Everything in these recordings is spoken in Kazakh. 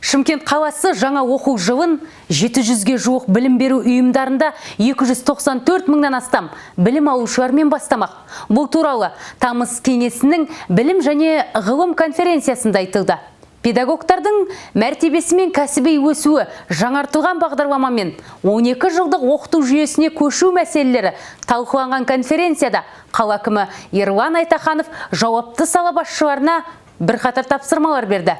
Шымкент қаласы жаңа оқу жылын 700-ге жуық білім беру ұйымдарында 294 мыңнан астам білім алушылармен бастамақ. Бұл туралы тамыз кеңесінің білім және ғылым конференциясында айтылды. Педагогтардың мәртебесі мен кәсіби өсуі жаңартылған бағдарламамен 12 жылдық оқыту жүйесіне көшу мәселелері талқыланған конференцияда қала әкімі Ерлан Айтаханов жауапты сала басшыларына бірқатар тапсырмалар берді.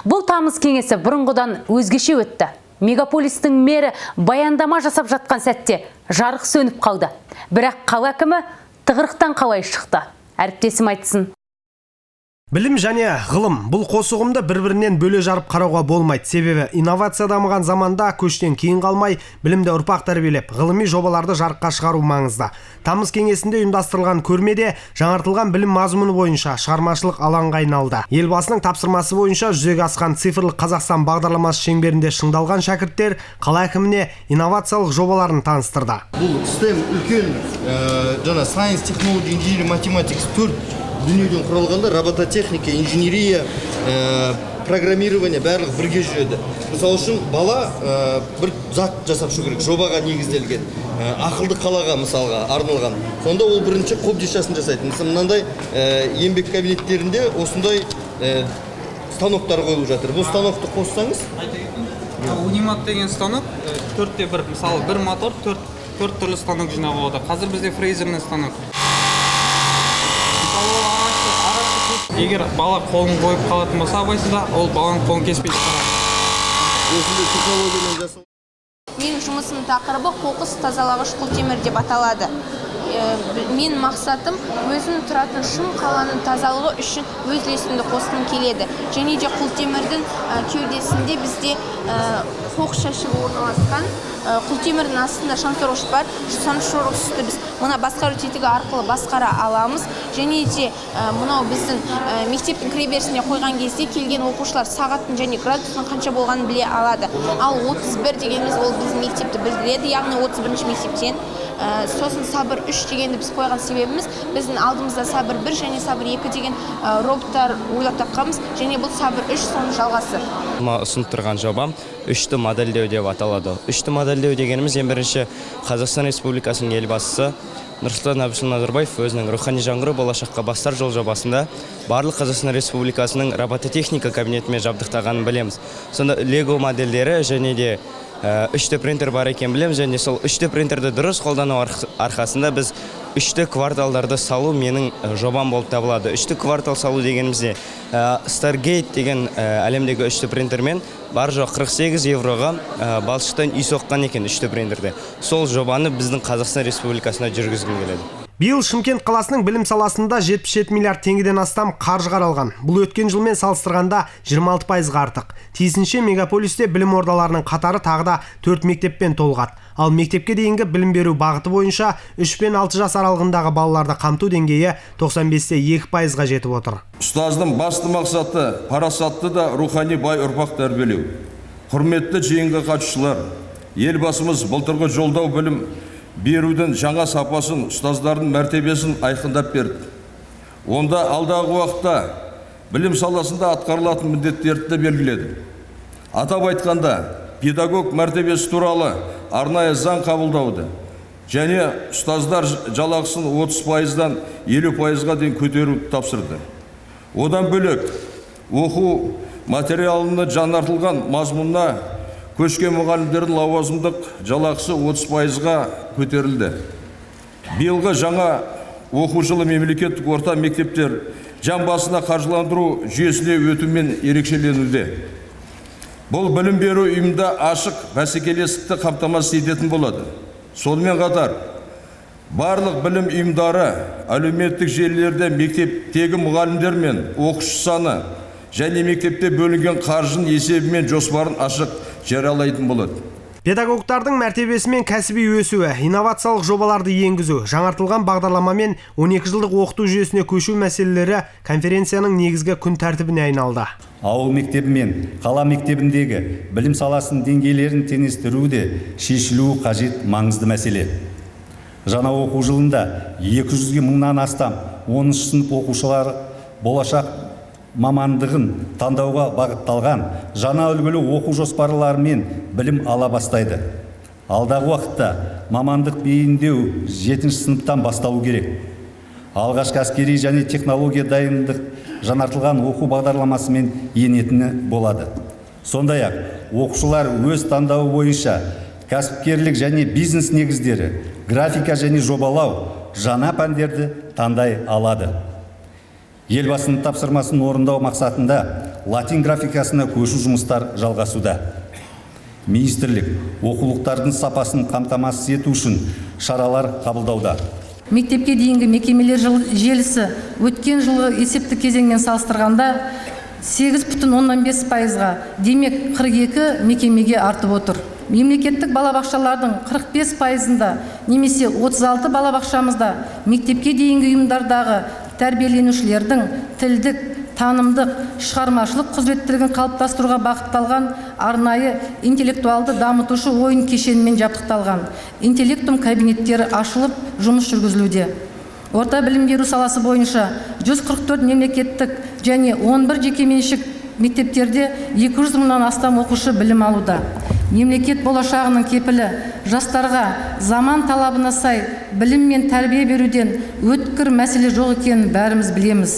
Бұл тамыз кеңесі бұрынғыдан өзгеше өтті. Мегаполистің мері баяндама жасап жатқан сәтте жарық сөніп қалды. Бірақ қала әкімі тығырықтан қалай шықты? Әріптесім айтсын. Білім және ғылым бұл қос ұғымды бір-бірінен бөле жарып қарауға болмайды. Себебі инновация дамыған заманда көштен кейін қалмай, білімді ұрпақ тәрбиелеп, ғылыми жобаларды жарыққа шығару маңызды. Тамыз кеңесінде ұйымдастырылған көрмеде жаңартылған білім мазмұны бойынша шығармашылық алаңға айналды. Елбасының тапсырмасы бойынша жүзеге асқан цифрлық Қазақстан бағдарламасы шеңберінде шыңдалған шәкірттер қала әкіміне инновациялық жобаларын таныстырды. Бұл STEM үлкен жаңа Science, Technology, Engineering, Mathematics 4 дүниеден құралғанда робототехника, инженерия, программирование барлық бірге жүреді. Мысалы үшін бала бір зат жасап шығу керек, жобаға негізделген, ақылды қалаға мысалға арналған. Сонда ол бірінші қобдишасын жасайды. Мысалы мынандай еңбек кабинеттерінде осындай станоктар қойылып жатыр. Бұл станокты қоссаңыз? Унимат деген станок 4-те-1, мысалы бір мотор 4 түрлі станок жинауға болады. Қазір бізде фрезерный станок. Егер бала қолын қойып қалатын болса абайсызда, ол баланың қолын кеспей шығарады. Менің жұмысымның тақырыбы қоқыс тазалағыш құлтемір деп аталады. Мен мақсатым өзінің тұратын шым қаланың тазалығы үшін өз үлесімді қосқым келеді. Және де құлтемірдің кеудесінде бізде қоқыс жәшігі орналасқан. Құлтемірдің астында шаңсорғыш бар. Шаңсорғышты біз мына басқару тетігі арқылы басқара аламыз. Және де мынау біздің мектептің кіреберісіне қойған кезде келген оқушылар сағаттың және градустың қанша болғанын біле алады. Ал 31 дегеніміз ол біздің мектепті білдіреді, яғни 31-ші мектептен. Сосын сабыр 3 дегенді біз қойған себебіміз біздің алдымызда сабыр 1 және сабыр 2 деген роботтар ойлап тапқанбыз, және бұл сабыр 3 соның жалғасы. Ұсынып тұрған жобам үшті модельдеу деп аталады. Үшті модельдеу дегеніміз ең бірінші Қазақстан Республикасының елбасысы Нұрсұлтан Әбішұлы Назарбаев өзінің рухани жаңғыру болашаққа бастар жол жобасында барлық Қазақстан Республикасының робототехника кабинетімен жабдықтағанын білеміз. Сонда Лего модельдері және де 3D принтер бар екен білеміз, және сол 3D принтерді дұрыс қолдану арқасында біз 3D кварталдарды салу менің жобам болып табылады. 3D квартал салу дегенімізде Stargate деген әлемдегі 3D принтермен бар жоқ 48 евроға балшықтан үй соққан екен 3D принтерде. Сол жобаны біздің Қазақстан Республикасына жүргізгім келеді. Биыл Шымкент қаласының білім саласында 77 миллиард теңгеден астам қаржы қаралған. Бұл өткен жылмен салыстырғанда 26%-ға артық. Тиісінше мегаполисте білім ордаларының қатары тағы да 4 мектеппен толығады. Ал мектепке дейінгі білім беру бағыты бойынша 3 пен 6 жас аралығындағы балаларды қамту деңгейі 95-те 2%-ға жетіп отыр. Ұстаздың басты мақсаты парасатты да рухани бай ұрпақ тәрбиелеу. Құрметті жиынға қатысушылар, елбасымыз былтырғы жолдау білім берудің жаңа сапасын, ұстаздардың мәртебесін айқындап берді. Онда алдағы уақытта білім саласында атқарылатын міндеттерді белгіледі. Атап айтқанда, педагог мәртебесі туралы арнайы заң қабылдауды және ұстаздар жалақысын 30%-дан 50%-ға дейін көтеруді тапсырды. Одан бөлек оқу материалына жаңартылған мазмұнына көшкен мұғалімдердің лауазымдық жалақысы 30%-ға көтерілді. Биылғы жаңа оқу жылы мемлекеттік орта мектептер жан басына қаржыландыру жүйесіне өтумен ерекшеленуде. Бұл білім беру ұйымда ашық бәсекелестікті қамтамасыз ететін болады. Сонымен қатар, барлық білім ұйымдары әлеуметтік желілерде мектептегі мұғалімдер мен оқушы саны және мектепте бөлінген қаржының есебі мен жоспарын ашық жариялайтын болады. Педагогтардың мәртебесі мен кәсіби өсуі, инновациялық жобаларды енгізу, жаңартылған бағдарламамен 12 жылдық оқыту жүйесіне көшу мәселелері конференцияның негізгі күн тәртібіне айналды. Ауыл мектебі мен қала мектебіндегі білім саласының деңгейлерін теңестіру де шешілуі қажет маңызды мәселе. Жаңа оқу жылында 200-ге мыңнан астам 10-шы сынып оқушылары болашақ мамандығын таңдауға бағытталған жаңа үлгілі оқу жоспарлары мен білім ала бастайды. Алдағы уақытта мамандық бейіндеу 7-ші сыныптан басталу керек. Алғашқы әскери және технология дайындық жаңартылған оқу бағдарламасымен енетіні болады. Сондай-ақ, оқушылар өз таңдауы бойынша кәсіпкерлік және бизнес негіздері, графика және жобалау жаңа пәндерді таңдай алады. Елбасының тапсырмасын орындау мақсатында латин графикасына көшу жұмыстар жалғасуда. Министрлік оқулықтардың сапасын қамтамасыз ету үшін шаралар қабылдауда. Мектепке дейінгі мекемелер желісі өткен жылғы есептік кезеңмен салыстырғанда 8,5%-ға, демек 42 мекемеге артып отыр. Мемлекеттік балабақшалардың 45%-ында немесе 36 балабақшамызда мектепке дейінгі ұйымдардағы тәрбиеленушілердің тілдік, танымдық, шығармашылық құзыреттілігін қалыптастыруға бағытталған арнайы интеллектуалды дамытушы ойын кешенімен жабдықталған интеллектум кабинеттері ашылып, жұмыс жүргізілуде. Орта білім беру саласы бойынша 144 мемлекеттік және 11 жекеменшік мектептерде 200 мыңнан астам оқушы білім алуда. Мемлекет болашағының кепілі жастарға заман талабына сай білім мен тәрбие беруден өткір мәселе жоқ екенін бәріміз білеміз.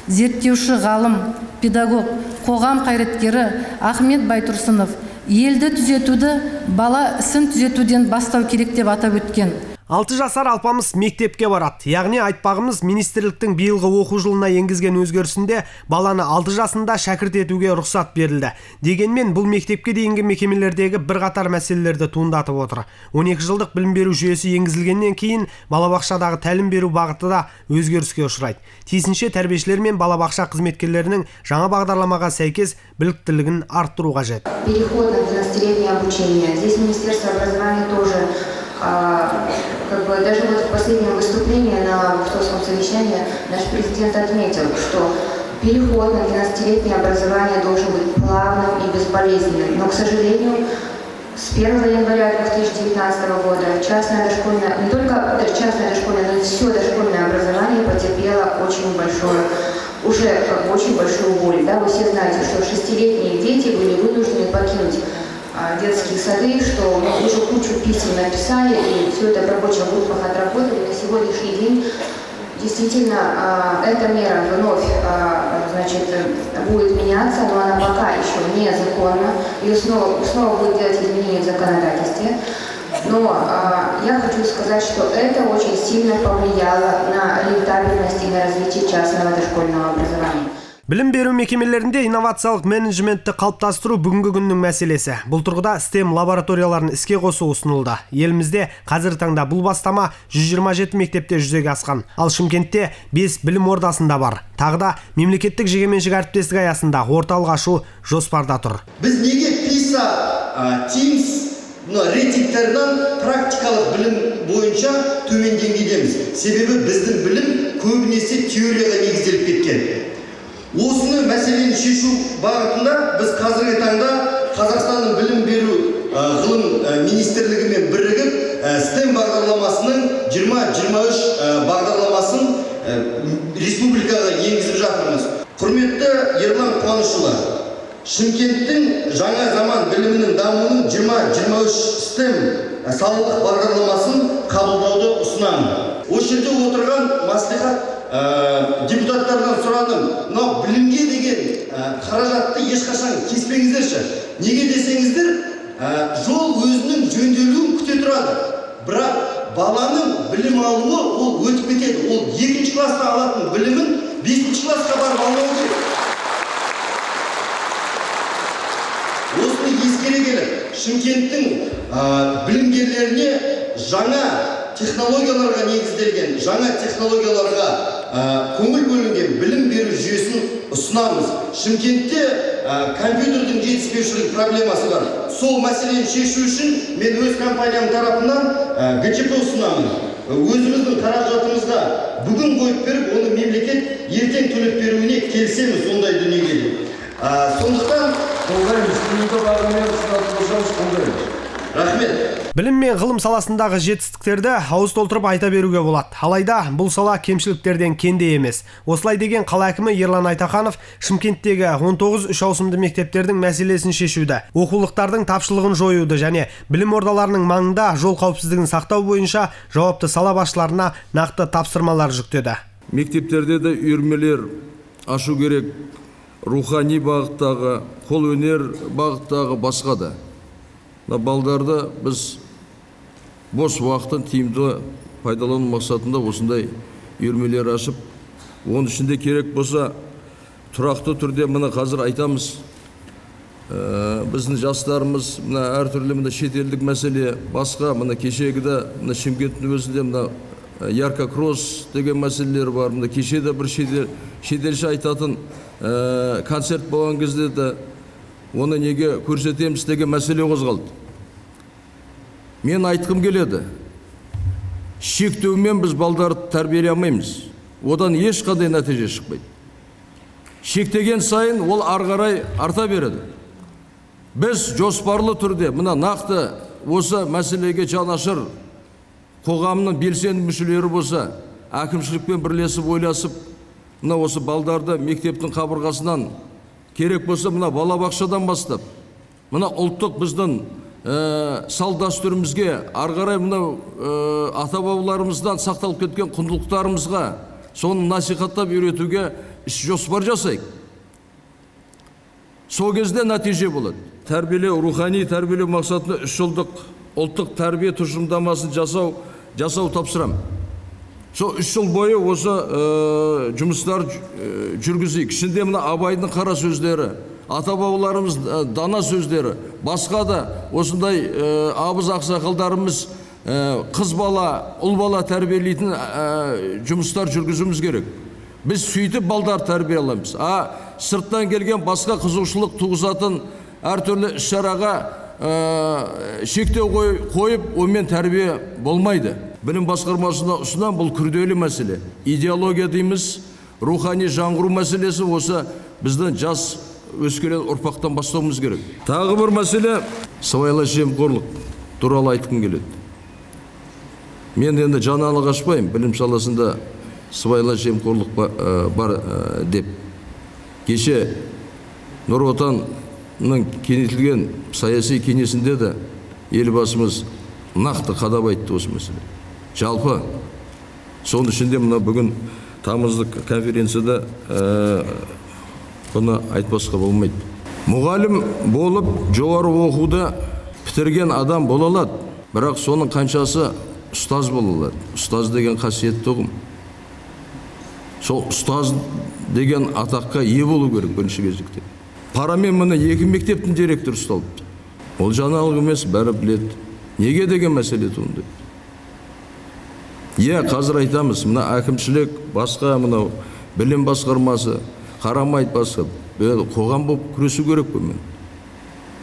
Зерттеуші ғалым, педагог, қоғам қайраткері Ахмет Байтұрсынов елді түзетуді бала ісін түзетуден бастау керек деп атап өткен. 6 жасар алпамыс мектепке барады. Яғни айтпағымыз министрліктің биылғы оқу жылына енгізген өзгерісінде баланы 6 жасында шәкірт етуге рұқсат берілді. Дегенмен бұл мектепке дейінгі мекемелердегі бірқатар мәселелерді туындатып отыр. 12 жылдық білім беру жүйесі енгізілгеннен кейін балабақшадағы тәлім беру бағыты да өзгеріске ұшырайды. Тиісінше тәрбиешілер мен балабақша қызметкерлерінің жаңа бағдарламаға сәйкес біліктілігін арттыру қажет. Переход на 12-летнее обучение. Здесь Министерство образования тоже даже вот в последнем выступлении на Востокском совещании наш президент отметил, что переход на 12-летнее образование должен быть плавным и безболезненным. Но, к сожалению, с 1 января 2019 года частное дошкольное, не только частное дошкольное, но и все дошкольное образование потерпело очень большую боль. Да? Вы все знаете, что 6-летние дети были вынуждены покинуть детские сады, что мы уже кучу писем написали, и все это в рабочих группах отработали. На сегодняшний день действительно эта мера вновь будет меняться, но она пока еще не законна. Ее снова будет делать изменения в законодательстве. Но я хочу сказать, что это очень сильно повлияло на рентабельность и на развитие частного дошкольного образования. Білім беру мекемелерінде инновациялық менеджментті қалыптастыру бүгінгі күннің мәселесі. Бұл тұрғыда STEM лабораторияларын іске қосу ұсынылды. Елімізде қазір таңда бұл бастама 127 мектепте жүзеге асқан. Ал Шымкентте 5 білім ордасында бар. Тағы да мемлекеттік жекеменшік әріптестік аясында орталық ашу жоспарда тұр. Біз неге PISA, TIMSS рейтингтерінен практикалық білім бойынша төмен деңгейдеміз? Себебі біздің білім көбінесе теорияға негізделіп кеткен. Осыны мәселені шешу бағытында біз қазіргі таңда Қазақстанның білім беру ғылым министрлігімен бірігіп STEM бағдарламасының 2023 бағдарламасын республикаға енгізіп жатырмыз. Құрметті Ерлан Қуанышұлы, Шымкенттің жаңа заман білімінің дамуының 2023 STEM салалық бағдарламасын қабылдауды ұсынамын. Осы жерде отырған мәслихат депутаттардан сұрадым, мынау білімге деген қаражатты ешқашан кеспеңіздерші. Неге десеңіздер, жол өзінің жөнделуін күте тұрады. Бірақ баланың білім алуы ол өтіп кетеді. Ол 2-ші класста алатын білімін 5-ші классқа барып алмауы керек. Осыны ескере келіп, Шымкенттің білімгерлеріне жаңа технологияларға негізделген, жаңа технологияларға көңіл бөлінген білім беру жүйесін ұсынамыз. Шымкентте компьютердің жетіспеушілік проблемасы бар. Сол мәселені шешу үшін мен өз компаниям тарапынан ГЧП ұсынамын. Өзіміздің қаражатымызға бүгін қойып беріп, оны мемлекет ертең төлеп беруіне келісеміз ондай дүниеге. Сондықтан Рахмет. Білім мен ғылым саласындағы жетістіктерді ауыз толтырып айта беруге болады. Алайда бұл сала кемшіліктерден кенде емес. Осылай деген қала әкімі Ерлан Айтаханов Шымкенттегі 19 үш ауысымды мектептердің мәселесін шешуді, оқулықтардың тапшылығын жоюды және білім ордаларының маңында жол қауіпсіздігін сақтау бойынша жауапты сала басшыларына нақты тапсырмалар жүктеді. Мектептерде де үйірмелер ашу керек, рухани бағыттағы, қолөнер бағыттағы басқа да. Балдарды біз бос уақытын тиімді пайдалану мақсатында осындай үйірмелер ашып, оның ішінде керек болса тұрақты түрде мына қазір айтамыз, біздің жастарымыз мына әртүрлі мына шетелдік мәселе басқа, мына кешегіде мына Шымкенттің өзінде мына ярко кросс деген мәселелер бар. Мына кешеде бір шетелші айтатын концерт болған кезде де оны неге көрсетеміз деген мәселе қозғалды. Мен айтқым келеді, шектеумен біз балдарды тәрбиелей алмаймыз. Одан ешқандай нәтиже шықпайды. Шектеген сайын ол арғарай арта береді. Біз жоспарлы түрде мына нақты осы мәселеге жанашыр қоғамның белсенді мүшелері болса, әкімшілікпен бірлесіп ойласып, мына осы балдарды мектептің қабырғасынан керек болса мына балабақшадан бастап, мына ұлттық біздің салт дәстүрімізге, арғарай мына ата-бабаларымыздан сақталып кеткен құндылықтарымызға соны насихаттап үйретуге іс жоспар жасайық. Сол кезде нәтиже болады. Тәрбиелеу, рухани тәрбиелеу мақсатында 3 жылдық ұлттық тәрбие тұжырымдамасын жасау тапсырам. Сол 3 жыл бойы осы жұмыстар жүргізейік. Ішінде мына Абайдың қара сөздері, ата-бабаларымыз дана сөздері, басқа да осындай абыз ақсақалдарымыз қыз бала, ұл бала тәрбиелейтін жұмыстар жүргізуіміз керек. Біз сөйтіп балдар тәрбие аламыз. Сырттан келген басқа қызығушылық туғызатын әртүрлі іс-шараға шектеу қойып, онымен тәрбие болмайды. Білім басқармасына ұсынам, бұл күрделі мәселе. Идеология дейміз, рухани жаңғыру мәселесі осы біздің жас өскелең ұрпақтан бастауымыз керек. Тағы бір мәселе сыбайлас жемқорлық туралы айтқым келеді. Мен енді жаңалық ашпаймын, білім саласында сыбайлас жемқорлық бар деп. Кеше Нұр Отанның кеңейтілген саяси кеңесінде де елбасымыз нақты қадап айтты осы мәселе. Жалпы, соның ішінде мына бүгін тамыздық конференцияда бұны айтпасқа болмайды. Мұғалім болып жоғары оқуды бітірген адам бола алады, бірақ соның қаншасы ұстаз бола алады. Ұстаз деген қасиетті ұғым. Сол ұстаз деген атаққа ие болу керек бірінші кезекте. Парамен мына 2 мектептің директоры ұсталыпты. Ол жаңалық емес, бәрі біледі. Неге деген мәселе туындайды. Қазір айтамыз, мына әкімшілік, басқа мына білім басқармасы қарамайды басқа. Қоғам болып күресу керек пе мен?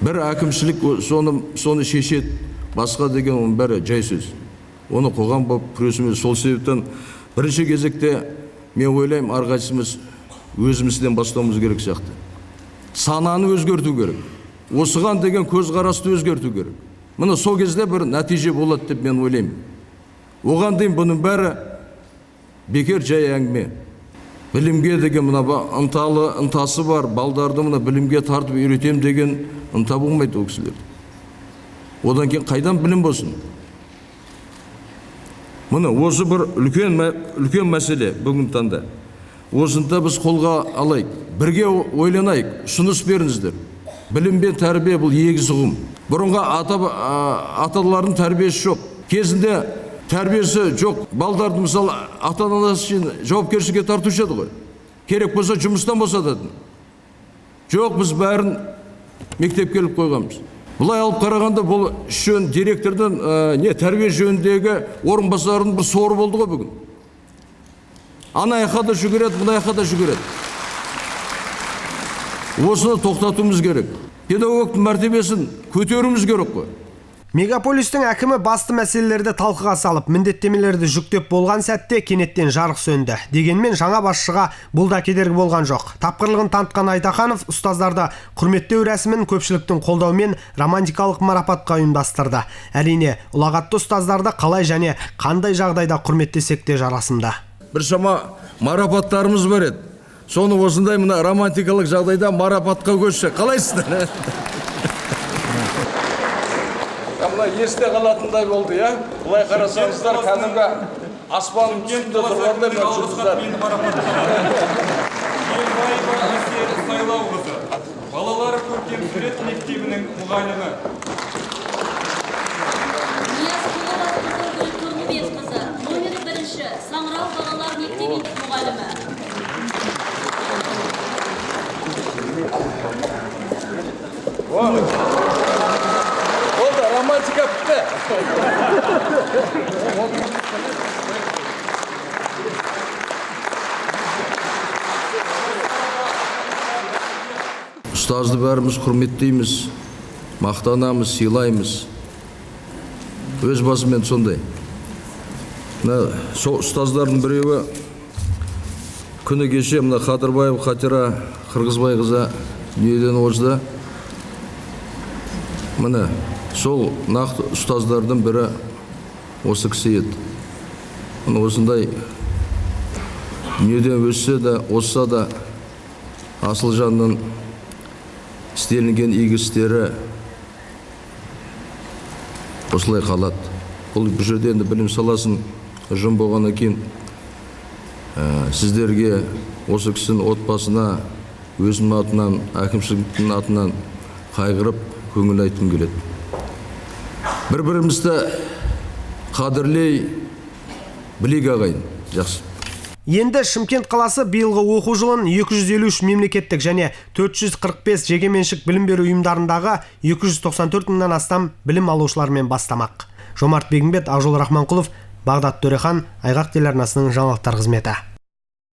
Бір әкімшілік соны шешеді, басқа деген оның бәрі жай сөз. Оны қоғам болып күресуіміз. Сол себептен бірінші кезекте мен ойлаймын, әрқайсымыз өзімізден бастауымыз керек сияқты. Сананы өзгерту керек. Осыған деген көзқарасты өзгерту керек. Мына сол кезде бір нәтиже болады деп мен ойлаймын. Оған дейін бұның бәрі бекер жай әңгіме. Білімге деген мына ынтасы бар, балдарды мына білімге тартып үйретем деген ынта болмайды ол кісілерді. Одан кейін қайдан білім болсын? Мына осы бір үлкен мәселе бүгін таңда. Осында біз қолға алайық, бірге ойланайық, ұсыныс беріңіздер. Білім бен тәрбие бұл егіз ұғым. Бұрынғы аталардың тәрбиесі жоқ. Кезінде тәрбиесі жоқ. Балдарды мысалы ата-анасы үшін жауапкершілікке тартушы еді ғой. Керек болса жұмыстан босататын. Жоқ, біз бәрін мектепке келіп қойғанбыз. Бұлай алып қарағанда бұл директордың тәрбие жөніндегі орынбасарының бір соры болды ғой бүгін. Ана жаққа да жүгіреді, мына жаққа да жүгіреді. Осыны тоқтатуымыз керек. Педагогтың мәртебесін көтеруіміз керек қой. Мегаполистің әкімі басты мәселелерді талқыға салып, міндеттемелерді жүктеп болған сәтте кенеттен жарық сөнді. Дегенмен жаңа басшыға бұл да кедергі болған жоқ. Тапқырлығын танытқан Айтаханов ұстаздарды құрметтеу рәсімін көпшіліктің қолдауымен романтикалық марапатқа ұйымдастырды. Әрине, ұлағатты ұстаздарды қалай және қандай жағдайда құрметтесек те жарасымды. Біршама марапаттарымыз бар еді. Соны осындай мына романтикалық жағдайда марапатқа көшсе қалайсыздар? Бұлай есте қалатындай болды, я? Бұлай қарасаңыздар, кәдімгі аспанның үстінде тұрғандай бір жұлдыздар. Елбаева Әсия Сайлауқызы, балалары көркем сурет мектебінің мұғалімі. Ниязқұлова Тұрғын Тұрғынбекқызы, номері 1-ші, Саңырау балалар мектебінің мұғалімі. Романтика бітті. Ұстазды бәріміз құрметтейміз, мақтанамыз, сыйлаймыз. Өз басымен сондай. Сол ұстаздардың біреуі күні кеше мына Қадырбаев Қатира Қырғызбайқызы дүниеден озды. Міне, сол нақты ұстаздардың бірі осы кісі еді. Осындай дүниеден өссе де, осса да асыл жанның істелінген игі істері осылай қалады. Бұл бір жерде енді білім саласын ұжым болғаннан кейін сіздерге осы кісінің отбасына өзімнің атынан, әкімшіліктің атынан қайғырып көңіл айтқым келеді. Бір-бірімізді қадірлей білек ағайын. Жақсы. Енді Шымкент қаласы биылғы оқу жылын 253 мемлекеттік және 445 жекеменшік білім беру ұйымдарындағы 294 мыңнан астам білім алушылармен бастамақ. Жомарт Бегімбет, Ақжол Рахманқұлов, Бағдат Төрехан, Айғақ телеарнасының жаңалықтар қызметі.